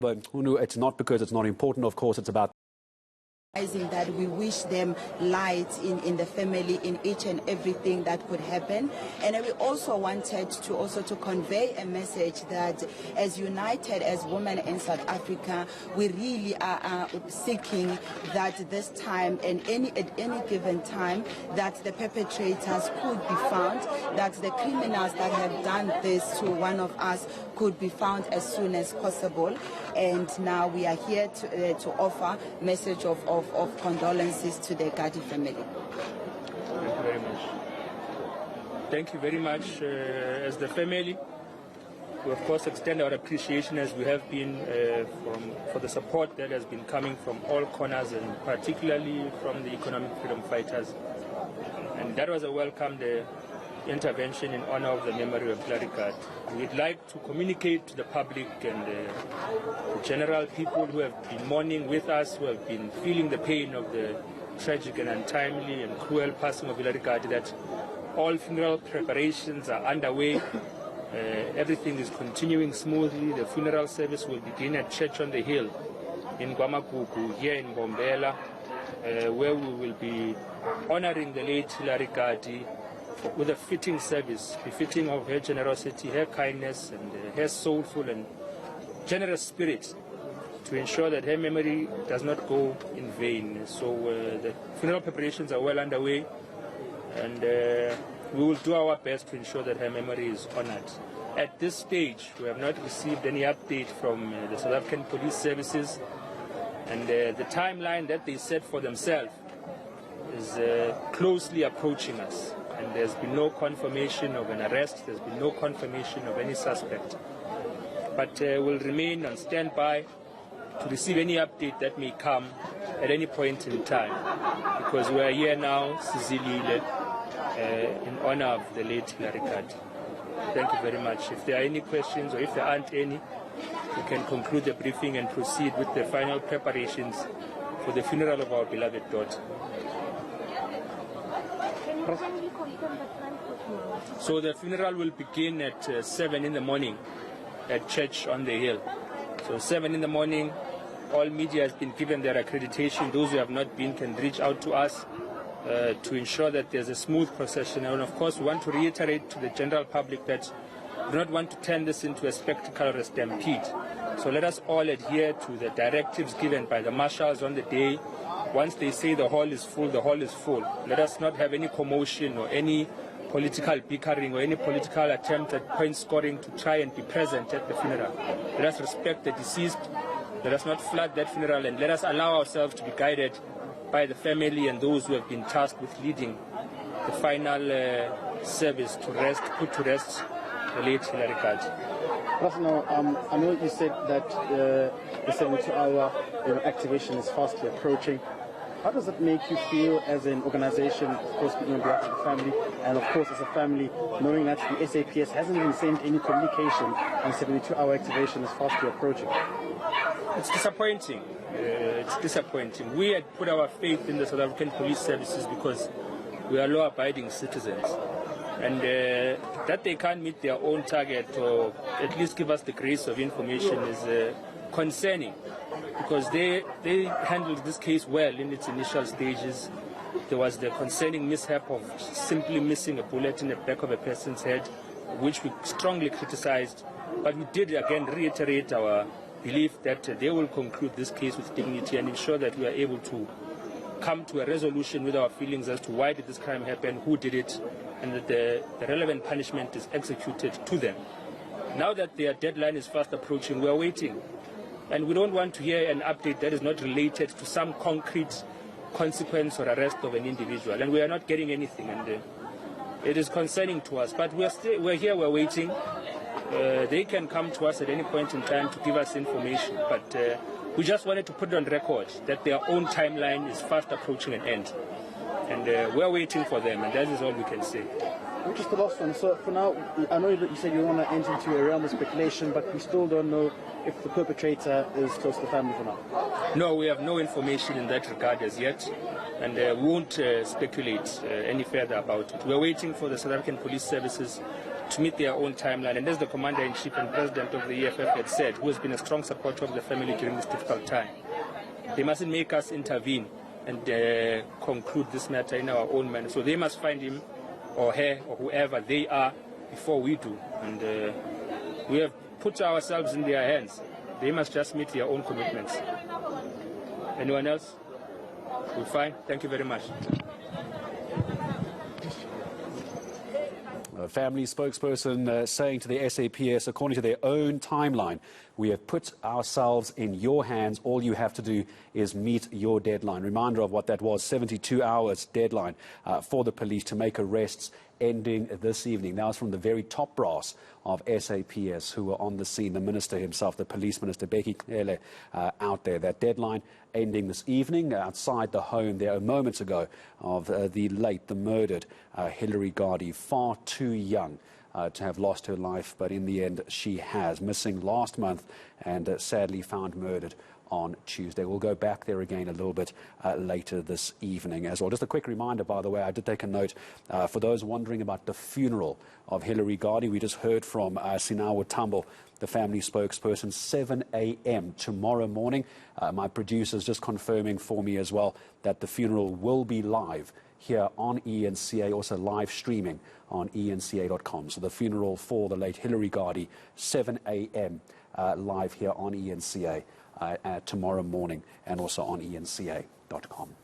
But it's not because it's not important, of course, it's about that we wish them light in the family, in each and everything that could happen. And we also wanted to convey a message that as united as women in South Africa, we really are seeking that this time and at any given time that the perpetrators could be found, that the criminals that have done this to one of us could be found as soon as possible. And now we are here to offer a message of condolences to the Ghadi family. Thank you very much. Thank you very much. As the family, we of course extend our appreciation as we have been for the support that has been coming from all corners and particularly from the economic freedom fighters. And that was a welcomed intervention in honor of the memory of Hillary Gardee. We'd like to communicate to the public and the general people who have been mourning with us, who have been feeling the pain of the tragic and untimely and cruel passing of Hillary Gardee, that all funeral preparations are underway. Everything is continuing smoothly. The funeral service will begin at Church on the Hill in Gwamagugu, here in Bombela, where we will be honoring the late Hillary Gardee with a fitting service, befitting of her generosity, her kindness, and her soulful and generous spirit, to ensure that her memory does not go in vain. So the funeral preparations are well underway, and we will do our best to ensure that her memory is honored. At this stage, we have not received any update from the South African Police Services, and the timeline that they set for themselves is closely approaching us. And there's been no confirmation of an arrest, there's been no confirmation of any suspect. But we'll remain on standby to receive any update that may come at any point in time, because we are here now, Sizilile, in honor of the late Hillary Gardee. Thank you very much. If there are any questions, or if there aren't any, we can conclude the briefing and proceed with the final preparations for the funeral of our beloved daughter. So the funeral will begin at 7 in the morning at Church on the Hill. So 7 in the morning, all media has been given their accreditation. Those who have not been can reach out to us to ensure that there's a smooth procession. And of course, we want to reiterate to the general public that we do not want to turn this into a spectacle or a stampede. So let us all adhere to the directives given by the marshals on the day. Once they say the hall is full, the hall is full. Let us not have any commotion or any political bickering or any political attempt at point scoring to try and be present at the funeral. Let us respect the deceased. Let us not flood that funeral, and let us allow ourselves to be guided by the family and those who have been tasked with leading the final service to rest, put to rest the late Hillary Gardee. I know you said that the 72-hour activation is fastly approaching. How does it make you feel as an organization, of course, speaking on behalf of the family, and of course as a family, knowing that the SAPS hasn't even sent any communication and 72-hour activation is fastly approaching? It's disappointing. It's disappointing. We had put our faith in the South African Police Services because we are law-abiding citizens. And that they can't meet their own target or at least give us the grace of information is concerning, because they handled this case well in its initial stages. There was the concerning mishap of simply missing a bullet in the back of a person's head, which we strongly criticized. But we did again reiterate our belief that they will conclude this case with dignity and ensure that we are able to come to a resolution with our feelings as to why did this crime happen, who did it, and that the relevant punishment is executed to them. Now that their deadline is fast approaching, we are waiting. And we don't want to hear an update that is not related to some concrete consequence or arrest of an individual. And we are not getting anything, and it is concerning to us. But we're here, we're waiting. They can come to us at any point in time to give us information. But we just wanted to put it on record that their own timeline is fast approaching an end. And we're waiting for them, and that is all we can say. Just the last one. So for now, I know that you said you don't want to enter into a realm of speculation, but we still don't know if the perpetrator is close to the family for now. No, we have no information in that regard as yet, and we won't speculate any further about it. We're waiting for the South African Police Services to meet their own timeline. And as the Commander-in-Chief and President of the EFF had said, who has been a strong supporter of the family during this difficult time, they mustn't make us intervene and conclude this matter in our own manner. So they must find him or her or whoever they are before we do. And we have put ourselves in their hands. They must just meet their own commitments. Anyone else? We're fine. Thank you very much. A family spokesperson saying to the SAPS, according to their own timeline, we have put ourselves in your hands. All you have to do is meet your deadline. Reminder of what that was, 72 hours deadline for the police to make arrests, ending this evening. That was from the very top brass of SAPS who were on the scene. The minister himself, the police minister, Becky Cele, out there. That deadline ending this evening outside the home there moments ago of the murdered Hillary Gardee, far too young to have lost her life, but in the end she has. Missing last month and sadly found murdered on Tuesday. We'll go back there again a little bit later this evening as well. Just a quick reminder, by the way, I did take a note for those wondering about the funeral of Hillary Gardee. We just heard from Sinawo Tambo, the family spokesperson, 7 a.m. tomorrow morning. My producer's just confirming for me as well that the funeral will be live here on eNCA, also live streaming on eNCA.com. So the funeral for the late Hillary Gardee, 7 a.m. Live here on eNCA tomorrow morning and also on eNCA.com.